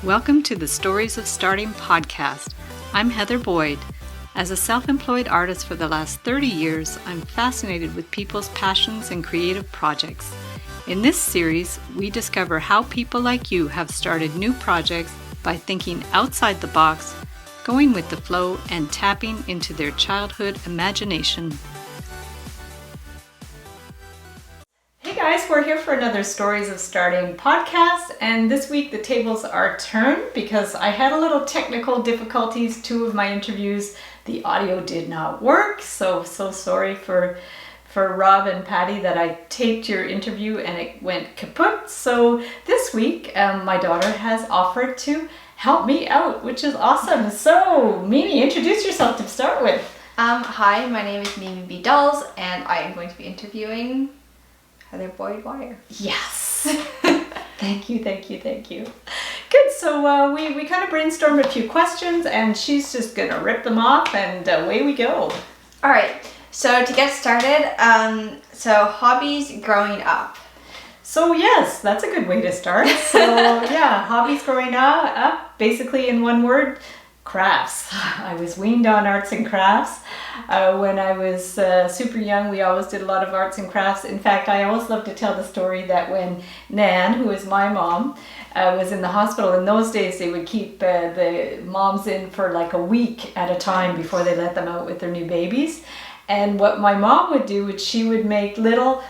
Welcome to the Stories of Starting podcast. I'm Heather Boyd. As a self-employed artist for the last 30 years, I'm fascinated with people's passions and creative projects. In this series, we discover how people like you have started new projects by thinking outside the box, going with the flow, and tapping into their childhood imagination. Hey guys, we're here for another Stories of Starting podcast, and this week the tables are turned because I had a little technical difficulties. Two of my interviews, the audio did not work, so sorry for Rob and Patty that I taped your interview and it went kaput. So this week my daughter has offered to help me out, which is awesome. So Mimi, introduce yourself to start with. Hi, my name is Mimi B. Dolls, and I am going to be interviewing Heather Boyd Wire. Yes. Thank you. Good. So we kind of brainstormed a few questions and she's just going to rip them off and away we go. All right. So to get started, hobbies growing up. So yes, that's a good way to start. So yeah, hobbies growing up, basically in one word, crafts. I was weaned on arts and crafts. When I was super young, we always did a lot of arts and crafts. In fact, I always love to tell the story that when Nan, who is my mom, was in the hospital, in those days they would keep the moms in for like a week at a time before they let them out with their new babies. And what my mom would do is she would make little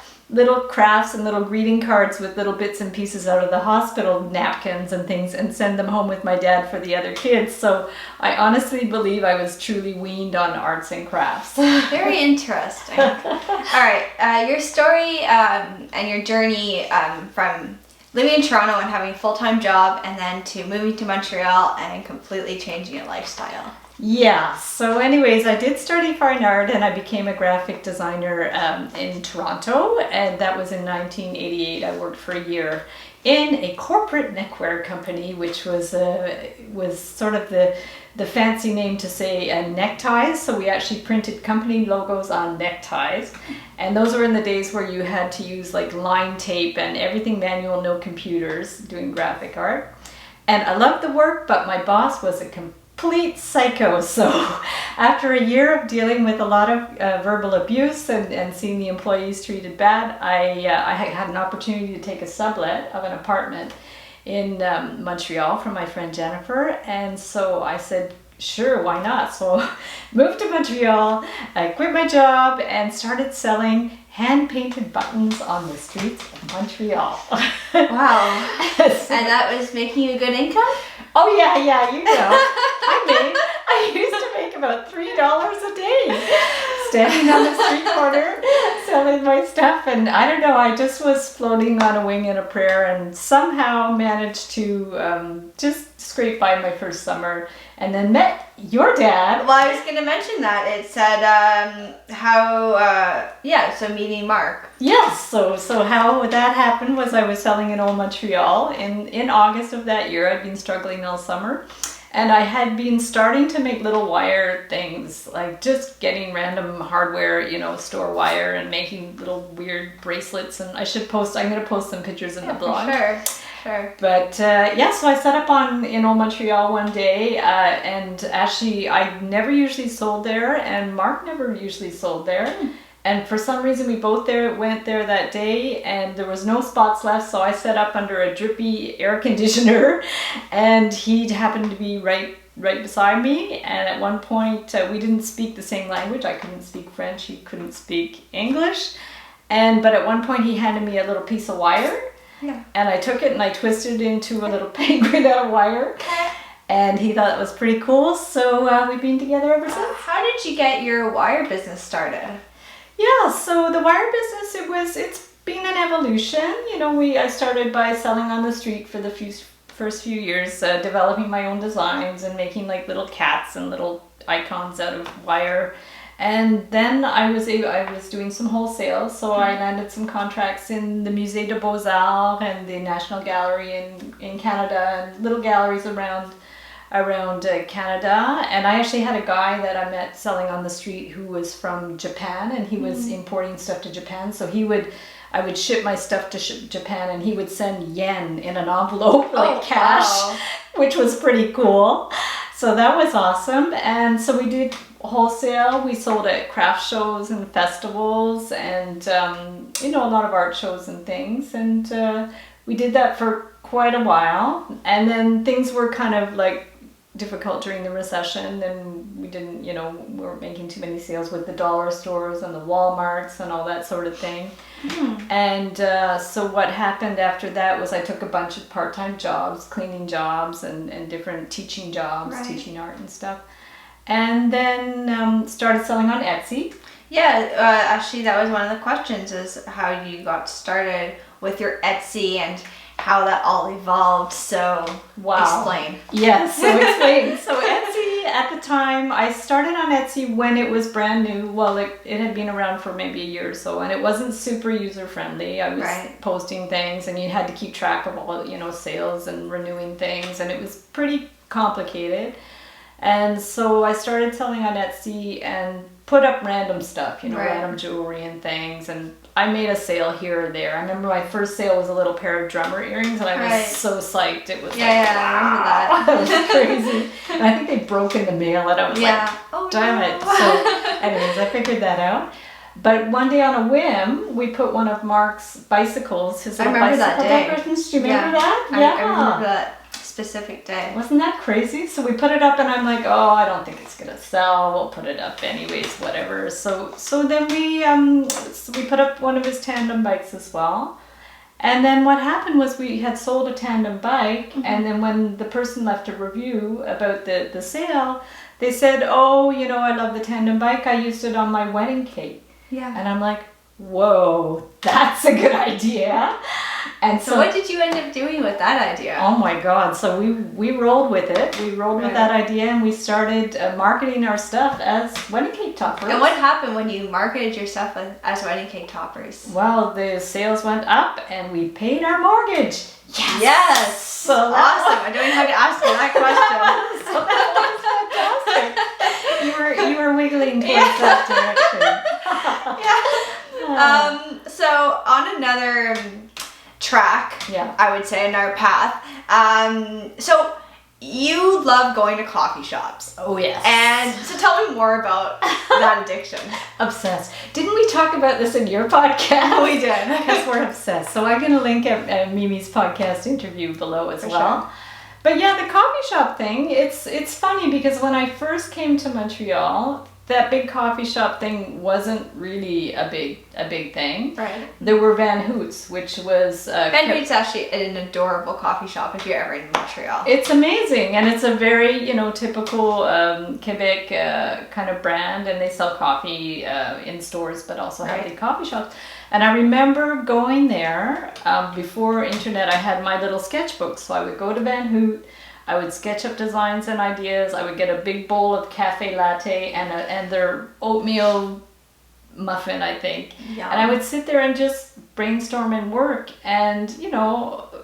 crafts and little greeting cards with little bits and pieces out of the hospital, napkins and things, and send them home with my dad for the other kids. So I honestly believe I was truly weaned on arts and crafts. Very interesting. All right, your story and your journey from living in Toronto and having a full-time job and then to moving to Montreal and completely changing your lifestyle. Yeah, so anyways, I did study fine art and I became a graphic designer in Toronto, and that was in 1988. I worked for a year in a corporate neckwear company, which was sort of the fancy name to say neckties. So we actually printed company logos on neckties, and those were in the days where you had to use like line tape and everything manual, no computers, doing graphic art. And I loved the work, but my boss was a complete psycho. So after a year of dealing with a lot of verbal abuse and seeing the employees treated bad, I had an opportunity to take a sublet of an apartment in Montreal from my friend Jennifer, and so I said, sure, why not? So moved to Montreal, I quit my job and started selling hand-painted buttons on the streets of Montreal. Wow. And that was making you a good income? Oh yeah, you know. I used to make about $3 a day standing on the street corner selling my stuff, and I don't know, I just was floating on a wing in a prayer and somehow managed to just scrape by my first summer and then met your dad. Well, I was going to mention that. It said so meeting Mark. Yes, so how that happened was I was selling in Old Montreal in August of that year. I'd been struggling all summer. And I had been starting to make little wire things, like just getting random hardware, store wire and making little weird bracelets. And I'm going to post some pictures in the blog. Sure. But so I set up in Old Montreal one day, and actually I never usually sold there, and Mark never usually sold there. And for some reason we both went there that day, and there was no spots left, so I set up under a drippy air conditioner, and he happened to be right beside me. And at one point we didn't speak the same language. I couldn't speak French, he couldn't speak English, but at one point he handed me a little piece of wire. Yeah. And I took it and I twisted it into a little penguin out of wire. And he thought it was pretty cool, so we've been together ever since. How did you get your wire business started? Yeah, so the wire business, it's been an evolution. I started by selling on the street for the first few years, developing my own designs and making like little cats and little icons out of wire. And then I was doing some wholesale, so I landed some contracts in the Musée des Beaux-Arts and the National Gallery in Canada and little galleries around Canada. And I actually had a guy that I met selling on the street who was from Japan, and he was importing stuff to Japan. So I would ship my stuff to Japan, and he would send yen in an envelope, like cash. Wow. which was pretty cool. So that was awesome. And so we did wholesale. We sold at craft shows and festivals and, a lot of art shows and things. And we did that for quite a while. And then things were kind of like difficult during the recession, and we didn't, we weren't making too many sales with the dollar stores and the Walmarts and all that sort of thing. And so what happened after that was I took a bunch of part-time jobs, cleaning jobs and different teaching jobs, teaching art and stuff. And then started selling on Etsy. Yeah, actually that was one of the questions, is how you got started with your Etsy and how that all evolved. So explain. Yes, so explain. So Etsy, at the time, I started on Etsy when it was brand new. Well, it had been around for maybe a year or so, and it wasn't super user friendly. I was posting things, and you had to keep track of all, sales and renewing things, and it was pretty complicated. And so I started selling on Etsy and put up random stuff, random jewelry and things. And I made a sale here or there. I remember my first sale was a little pair of drummer earrings, and I was so psyched. It was wow. I remember that. That was crazy. And I think they broke in the mail, and I was like, damn it. So anyways, I figured that out. But one day on a whim, we put one of Mark's bicycles, his little bicycle decorations. Do you remember that? I remember that specific day. Wasn't that crazy? So we put it up, and I'm like, oh, I don't think it's gonna sell. We'll put it up anyways, whatever. So then we put up one of his tandem bikes as well. And then what happened was we had sold a tandem bike, and then when the person left a review about the sale, they said, oh, I love the tandem bike. I used it on my wedding cake. Yeah. And I'm like, whoa, that's a good idea. And so what did you end up doing with that idea? Oh my God. So we rolled with it. We rolled with that idea, and we started marketing our stuff as wedding cake toppers. And what happened when you marketed your stuff as wedding cake toppers? Well, the sales went up, and we paid our mortgage. Yes. So awesome. I don't even have to ask you that question. So that was fantastic. You were wiggling towards that direction. So on another track, I would say, another path. So you love going to coffee shops. Oh, yes. And so tell me more about that addiction. Obsessed. Didn't we talk about this in your podcast? We did. Because we're obsessed. So I'm going to link Mimi's podcast interview below as well. Sure. But yeah, the coffee shop thing, it's funny because when I first came to Montreal, that big coffee shop thing wasn't really a big thing. Right. There were Van Hoots, which was... Van Hoots actually an adorable coffee shop if you're ever in Montreal. It's amazing, and it's a very, typical Quebec kind of brand, and they sell coffee in stores, but also have big coffee shops. And I remember going there, before internet, I had my little sketchbook, so I would go to Van Hoot, I would sketch up designs and ideas. I would get a big bowl of cafe latte and their oatmeal muffin, I think. Yum. And I would sit there and just brainstorm and work. And,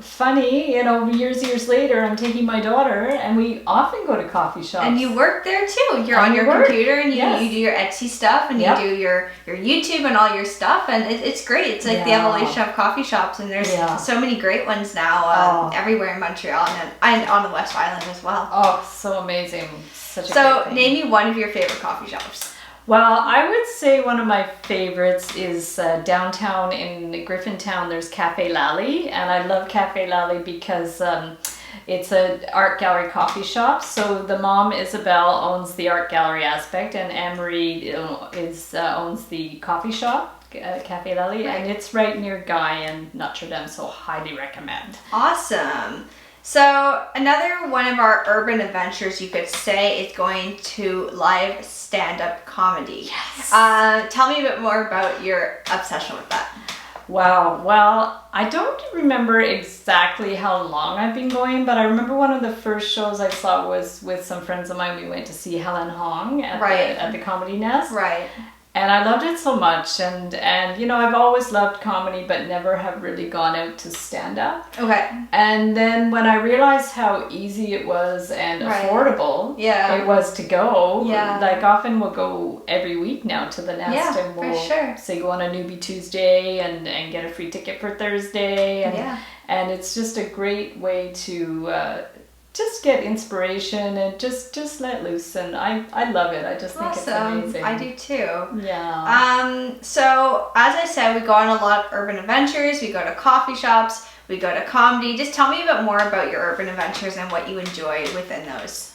funny, years later, I'm taking my daughter, and we often go to coffee shops. And you work there too. You're on your computer, and you do your Etsy stuff, and you do your YouTube and all your stuff, and it's great. It's like the evolution of coffee shops, and there's so many great ones now everywhere in Montreal and on the West Island as well. Oh, so amazing. Such a great thing. Name me one of your favorite coffee shops. Well, I would say one of my favorites is downtown in Griffintown. There's Cafe Lally, and I love Cafe Lally because it's an art gallery coffee shop. So the mom, Isabel, owns the art gallery aspect, and Anne-Marie owns the coffee shop, Cafe Lally, and it's right near Guy and Notre Dame, so highly recommend. Awesome. So another one of our urban adventures, you could say, is going to live stand-up comedy. Yes. Tell me a bit more about your obsession with that. Wow. Well, I don't remember exactly how long I've been going, but I remember one of the first shows I saw was with some friends of mine. We went to see Helen Hong at the Comedy Nest. Right. And I loved it so much, and I've always loved comedy, but never have really gone out to stand up. Okay. And then when I realized how easy it was and affordable it was to go, like often we'll go every week now to the Nest, and we'll say go on a newbie Tuesday and get a free ticket for Thursday, and it's just a great way to just get inspiration and just let loose, and I love it. I just think it's amazing. I do too. Yeah. So as I said, we go on a lot of urban adventures. We go to coffee shops. We go to comedy. Just tell me a bit more about your urban adventures and what you enjoy within those.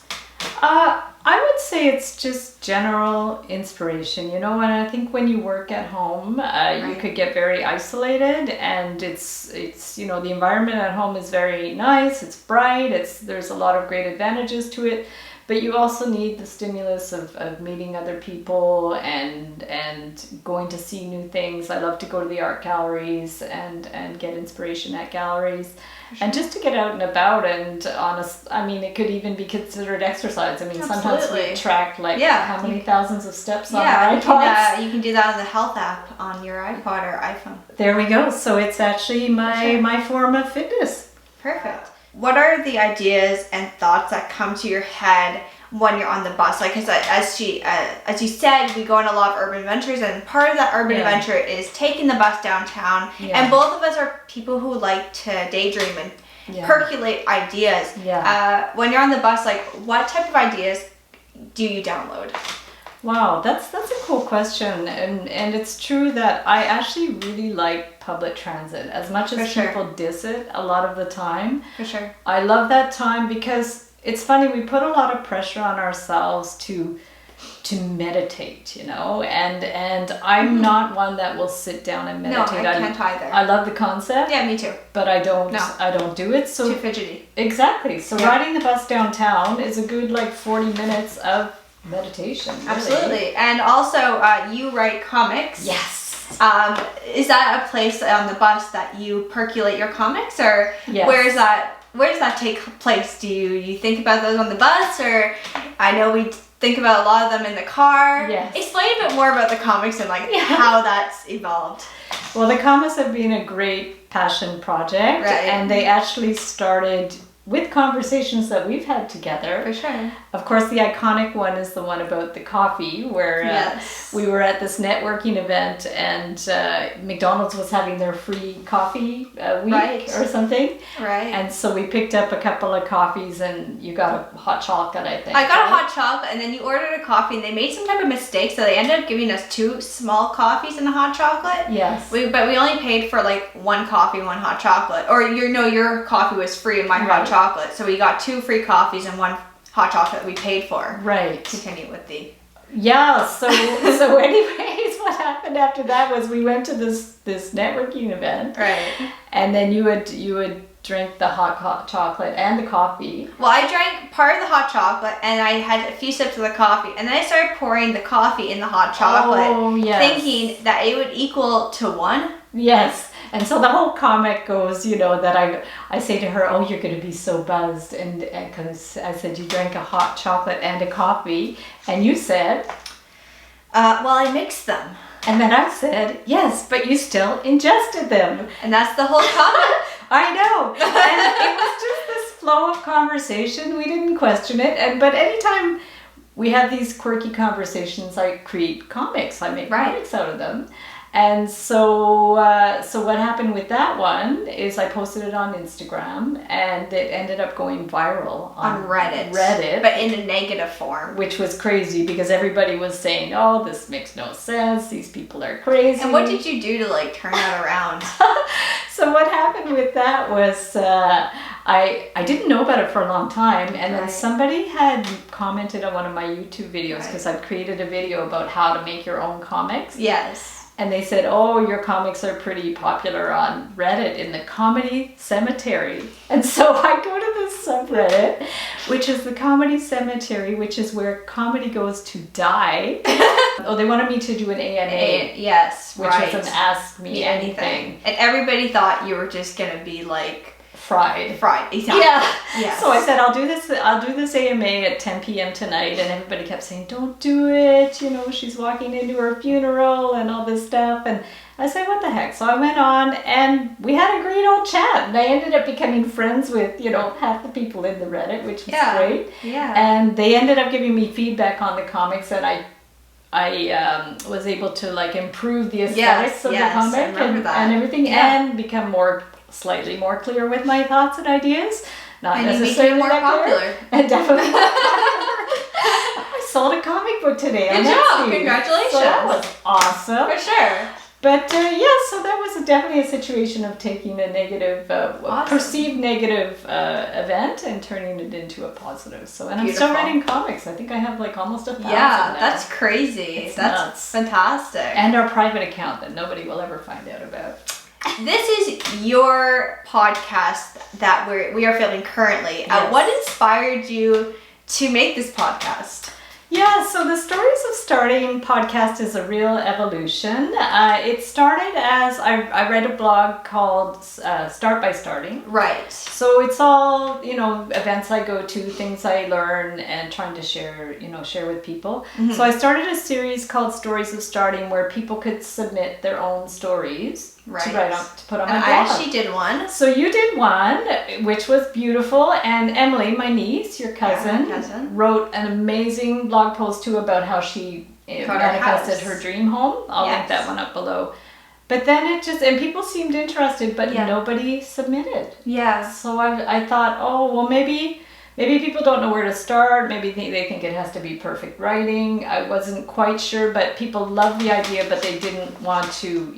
I would say it's just general inspiration, and I think when you work at home, you could get very isolated, and it's the environment at home is very nice, it's bright, there's a lot of great advantages to it, but you also need the stimulus of meeting other people and going to see new things. I love to go to the art galleries and get inspiration at galleries. Sure. And just to get out and about, and it could even be considered exercise. I mean, sometimes we track how many thousands of steps on our iPods. You can do that on the health app on your iPod or iPhone. There we go. So it's actually my form of fitness. Perfect. What are the ideas and thoughts that come to your head when you're on the bus? Like, as you said, we go on a lot of urban adventures, and part of that urban adventure is taking the bus downtown. Yeah. And both of us are people who like to daydream and percolate ideas. Yeah. When you're on the bus, like, what type of ideas do you download? Wow, that's a cool question, and it's true that I actually really like public transit as much as people diss it a lot of the time. For sure. I love that time because it's funny, we put a lot of pressure on ourselves to meditate, and I'm not one that will sit down and meditate. No, I can't either. I love the concept. Yeah, me too. But I don't do it. So too fidgety. Exactly. So riding the bus downtown is a good 40 minutes of meditation. Really. Absolutely. And also you write comics. Yes. Is that a place on the bus that you percolate your comics, or where does that take place? Do you think about those on the bus, or I know we think about a lot of them in the car. Yes. Explain a bit more about the comics and how that's evolved. Well, the comics have been a great passion project, and they actually started with conversations that we've had together. For sure. Of course, the iconic one is the one about the coffee, where we were at this networking event, and McDonald's was having their free coffee week or something. Right. And so we picked up a couple of coffees, and you got a hot chocolate, I think. I got a hot chocolate, and then you ordered a coffee, and they made some type of mistake, so they ended up giving us 2 small coffees and a hot chocolate. Yes. But we only paid for 1 coffee, 1 hot chocolate. Or your coffee was free and my hot chocolate. So we got 2 free coffees and 1 hot chocolate we paid for. Right. Continue with the... Yeah, so anyways, what happened after that was we went to this networking event. Right. And then you would drink the hot chocolate and the coffee. Well, I drank part of the hot chocolate, and I had a few sips of the coffee, and then I started pouring the coffee in the hot chocolate, thinking that it would equal to 1. Yes. And so the whole comic goes, that I say to her, oh, you're going to be so buzzed. And because I said, you drank a hot chocolate and a coffee. And you said, well, I mixed them. And then I said, yes, but you still ingested them. And that's the whole comic. I know. And it was just this flow of conversation. We didn't question it. But anytime we have these quirky conversations, I create comics. I make comics out of them. And so what happened with that one is I posted it on Instagram, and it ended up going viral on Reddit. But in a negative form. Which was crazy because everybody was saying, oh, this makes no sense. These people are crazy. And what did you do to turn that around? So what happened with that was I didn't know about it for a long time, and then somebody had commented on one of my YouTube videos because I've created a video about how to make your own comics. Yes. And they said, oh, your comics are pretty popular on Reddit in the comedy cemetery. And so I go to this subreddit, which is the comedy cemetery, which is where comedy goes to die. Oh, they wanted me to do an AMA. Yes, which was an Ask Me Anything. And everybody thought you were just going to be fried. Exactly. Yeah. Yes. So I said, I'll do this AMA at 10 p.m. tonight, and everybody kept saying, don't do it. She's walking into her funeral and all this stuff. And I said, what the heck? So I went on, and we had a great old chat. And I ended up becoming friends with, half the people in the Reddit, which was great. Yeah. And they ended up giving me feedback on the comics, and I was able to improve the aesthetics of the comic and everything, and become slightly more clear with my thoughts and ideas. Not and you necessarily became more popular. And definitely. I sold a comic book today. Good job. Congratulations. So that was awesome. For sure. But so that was definitely a situation of taking a negative, perceived negative event and turning it into a positive. So, and Beautiful. I'm still writing comics. I think I have like almost 1,000 Yeah, now. that's crazy. That's nuts. fantastic. And our private account that nobody will ever find out about. This is your podcast that we are filming currently. Yes. What inspired you to make this podcast? Yeah, so the Stories of Starting podcast is a real evolution. It started as I read a blog called Start by Starting. Right. So it's all, events I go to, things I learn and trying to share with people. Mm-hmm. So I started a series called Stories of Starting where people could submit their own stories to put on my blog. I actually did one. So you did one, which was beautiful, and Emily, my niece, your cousin, wrote an amazing blog post too about how she manifested her dream home. I'll link that one up below. But then and people seemed interested, but nobody submitted. Yeah. So I thought, maybe people don't know where to start. Maybe they think it has to be perfect writing. I wasn't quite sure, but people loved the idea, but they didn't want to,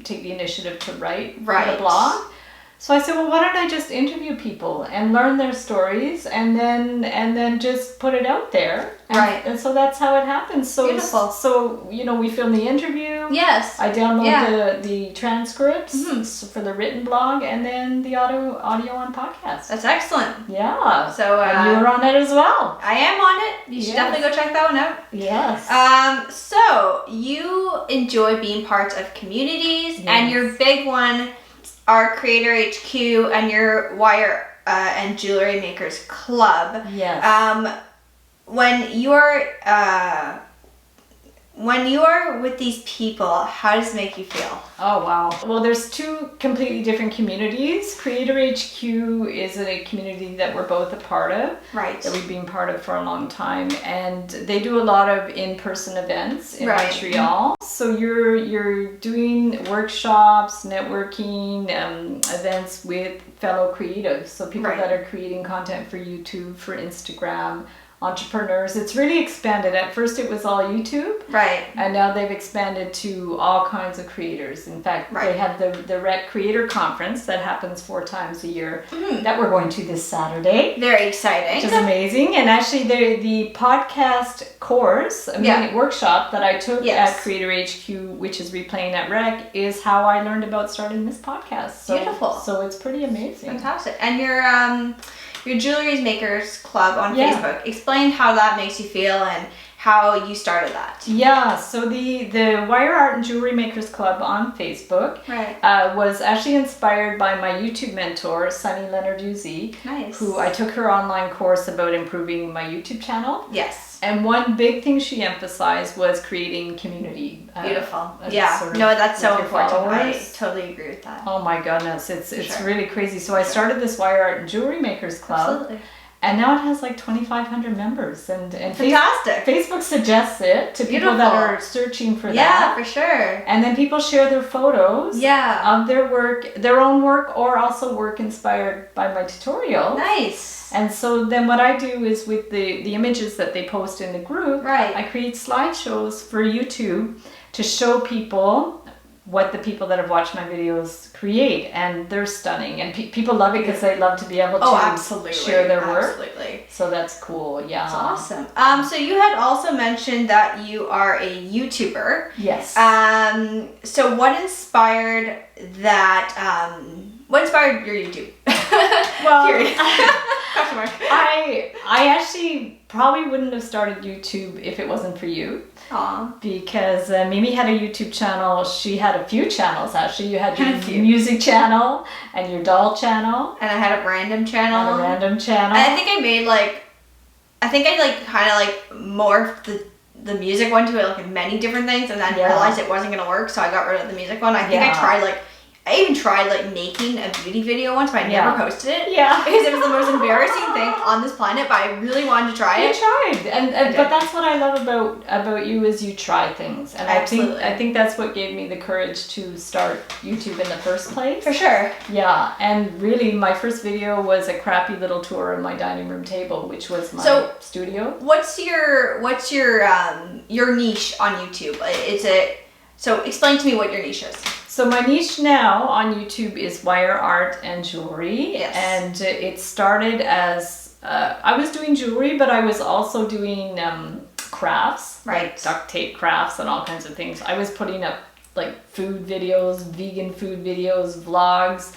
take the initiative to write the blog. So I said, well, why don't I just interview people and learn their stories and then just put it out there. And so that's how it happens. So beautiful. So we film the interview. Yes. I download the transcripts for the written blog and then the audio on podcast. That's excellent. Yeah. So and you were on it as well. I am on it. You should definitely go check that one out. Yes. So you enjoy being part of communities, and your big one are Creator HQ and your Wire and Jewelry Makers Club. Yes. When you are with these people, how does it make you feel? Oh, wow. Well, there's two completely different communities. Creator HQ is a community that we're both a part of. Right. That we've been part of for a long time. And they do a lot of in-person events in Montreal. So you're doing workshops, networking, events with fellow creatives. So people that are creating content for YouTube, for Instagram, entrepreneurs. It's really expanded. At first it was all YouTube. Right. And now they've expanded to all kinds of creators. In fact, they have the REC Creator Conference that happens 4 times a year that we're going to this Saturday. Very exciting. Which is amazing. And actually the podcast course, workshop that I took at Creator HQ, which is replaying at REC, is how I learned about starting this podcast. So, beautiful. So it's pretty amazing. Fantastic. And your Jewelry Makers Club on Facebook. Explain how that makes you feel and how you started that. Yeah, so the Wire Art and Jewelry Makers Club on Facebook was actually inspired by my YouTube mentor, Sunny Leonard-Uzi, who I took her online course about improving my YouTube channel. Yes. And one big thing she emphasized was creating community. Beautiful. That's so important. I totally agree with that. Oh my goodness, it's really crazy. So I started this Wire Art and Jewelry Makers Club. Absolutely. And now it has like 2,500 members, and fantastic. Facebook suggests it to people that are searching for that. Yeah, for sure. And then people share their photos of their work, their own work, or also work inspired by my tutorial. Nice. And so then what I do is with the images that they post in the group, I create slideshows for YouTube to show people what the people that have watched my videos create, and they're stunning, and people love it because they love to be able to share their work. Absolutely. So that's cool. Yeah, that's awesome. So you had also mentioned that you are a YouTuber. Yes. So what inspired that? What inspired your YouTube? Well, I actually probably wouldn't have started YouTube if it wasn't for you. Aww. Because Mimi had a YouTube channel. She had a few channels actually. You had your music channel and your doll channel. And I had a random channel. And a random channel. And I think I made kind of morphed the music one to many different things, and then realized it wasn't going to work, so I got rid of the music one. I think I tried I even tried like making a beauty video once, but I never posted it. Yeah. Because it was the most embarrassing thing on this planet, but I really wanted to try it. You tried, and but that's what I love about you is you try things, and Absolutely. I think that's what gave me the courage to start YouTube in the first place. For sure. Yeah, and really my first video was a crappy little tour of my dining room table, which was my studio. What's your niche on YouTube? So explain to me what your niche is. So my niche now on YouTube is wire art and jewelry. Yes. And it started as, I was doing jewelry, but I was also doing crafts, like duct tape crafts and all kinds of things. I was putting up like food videos, vegan food videos, vlogs,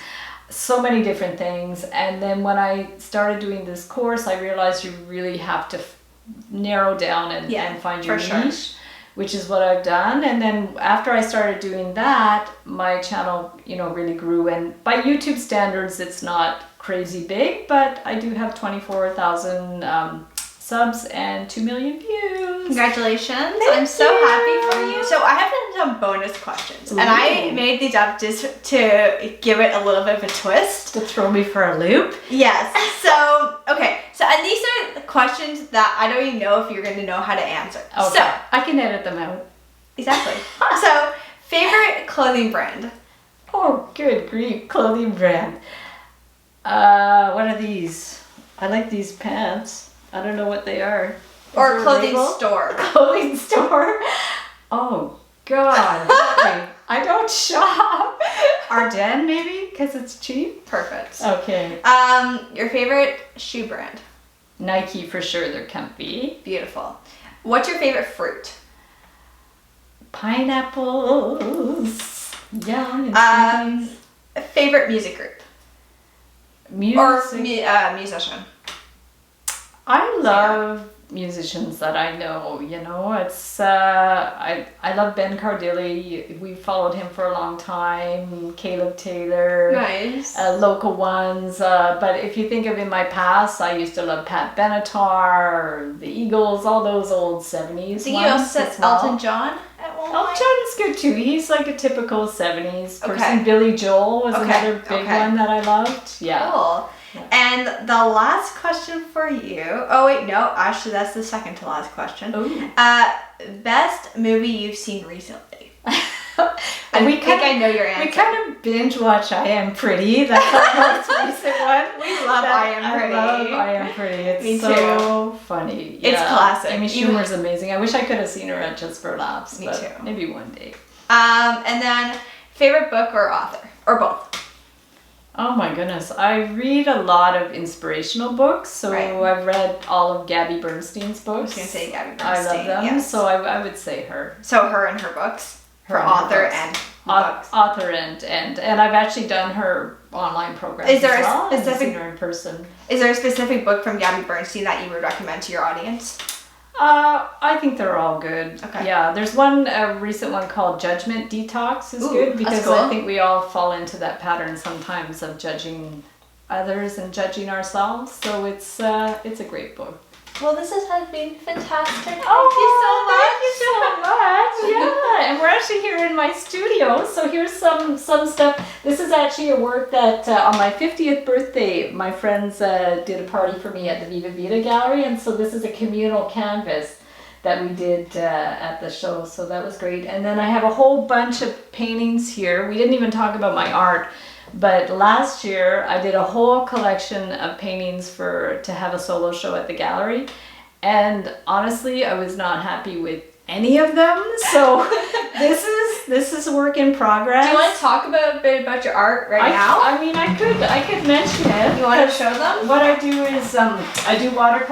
so many different things. And then when I started doing this course, I realized you really have to narrow down and find your niche. Which is what I've done. And then after I started doing that, my channel, really grew. And by YouTube standards, it's not crazy big, but I do have 24,000 subs and 2 million views. Congratulations. I'm so happy for you. So I have some bonus questions. Ooh. And I made these up just to give it a little bit of a twist. To throw me for a loop? Yes. So, okay. So, and these are the questions that I don't even know if you're going to know how to answer. Okay. So, I can edit them out. Exactly. So, favorite clothing brand? Oh, good grief. Clothing brand. What are these? I like these pants. I don't know what they are. Or clothing store. Clothing store. Oh, God. I don't shop. Ardennes, maybe? Because it's cheap? Perfect. Okay. Your favorite shoe brand? Nike, for sure. They're comfy. Beautiful. What's your favorite fruit? Pineapples. Yum. Favorite music group? Music. Or musician? I love musicians that I know, it's I love Ben Cardilli. We followed him for a long time. Caleb Taylor. Nice. Local ones, but if you think of in my past, I used to love Pat Benatar, the Eagles, all those old 70s. So you also said Elton John at one point? Elton John is good too. He's like a typical 70s person. Okay. Billy Joel was another big one that I loved. Yeah. Cool. Yeah. And the last question for you. Oh wait, no. Actually, that's the second to last question. Ooh. Best movie you've seen recently? I know your answer. We kind of binge watch I Am Pretty. That's our most recent one. We love I Am Pretty. I love I Am Pretty. It's Me so funny. Yeah. It's classic. Amy Schumer's amazing. I wish I could have seen her at Just for Laughs. Me but too. Maybe one day. And then favorite book or author? Or both? Oh my goodness. I read a lot of inspirational books. So I've read all of Gabby Bernstein's books. I was going to say Gabby Bernstein. I love them. Yes. So I would say her. So her and her books? For author and books. Author and I've actually done her online program. Is there as well. a specific? I've seen her in person? Is there a specific book from Gabby Bernstein that you would recommend to your audience? I think they're all good. Okay. Yeah, there's a recent one called Judgment Detox is good because cool. I think we all fall into that pattern sometimes of judging others and judging ourselves. So it's a great book. Well, this has been fantastic. Thank you so much. Yeah, and we're actually here in my studio. So here's some stuff. This is actually a work that on my 50th birthday, my friends did a party for me at the Viva Vita Gallery, and so this is a communal canvas that we did at the show. So that was great. And then I have a whole bunch of paintings here. We didn't even talk about my art. But last year I did a whole collection of paintings to have a solo show at the gallery, and honestly I was not happy with any of them. So this is a work in progress. Do you want to talk a bit about your art now? I mean, I could mention it. You want to show them? What I do is I do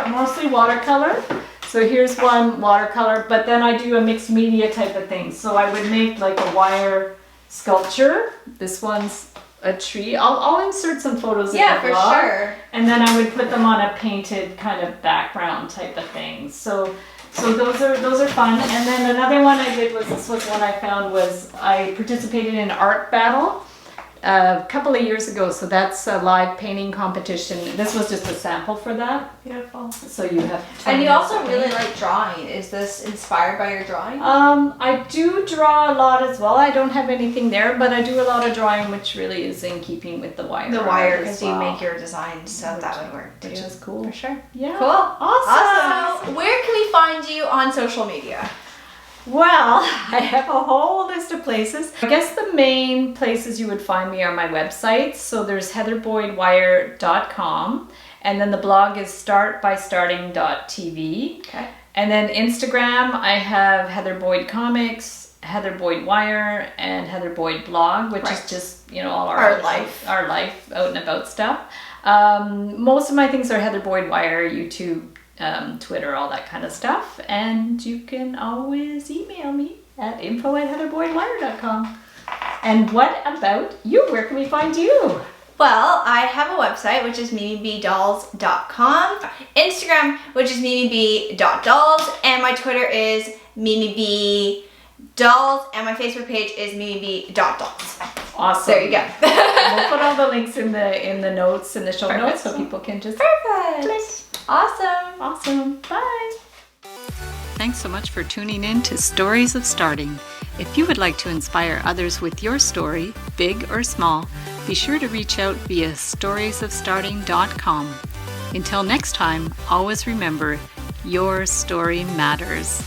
mostly watercolor. So here's one watercolor, but then I do a mixed media type of thing. So I would make like a wire sculpture. This one's a tree. I'll insert some photos in the blog. Yeah, for sure. And then I would put them on a painted kind of background type of thing. So those are fun. And then another one I did was one I found was I participated in an art battle a couple of years ago. So that's a live painting competition. This was just a sample for that. Beautiful. So you have. And you also really like drawing. Is this inspired by your drawing? I do draw a lot as well. I don't have anything there, but I do a lot of drawing, which really is in keeping with the wire. The wire, because you make your designs, so that would work too. Which is cool. For sure. Yeah. Cool. Awesome. Where can we find you on social media? Well, I have a whole list of places. I guess the main places you would find me are my websites. So there's heatherboydwire.com, and then the blog is startbystarting.tv. Okay. And then Instagram, I have Heather Boyd Comics, Heather Boyd Wire, and Heather Boyd Blog, which is just, all our life out and about stuff. Most of my things are Heather Boyd Wire, YouTube, Twitter, all that kind of stuff. And you can always email me at info@heatherboydwire.com. And what about you? Where can we find you? Well, I have a website, which is mimibdolls.com, Instagram, which is mimib.dolls, and my Twitter is mimibdolls, and my Facebook page is mimib.dolls. Awesome. There you go. We'll put all the links in the notes, in the show notes, so people can just Perfect. Awesome. Awesome. Bye. Thanks so much for tuning in to Stories of Starting. If you would like to inspire others with your story, big or small, be sure to reach out via storiesofstarting.com. Until next time, always remember, your story matters.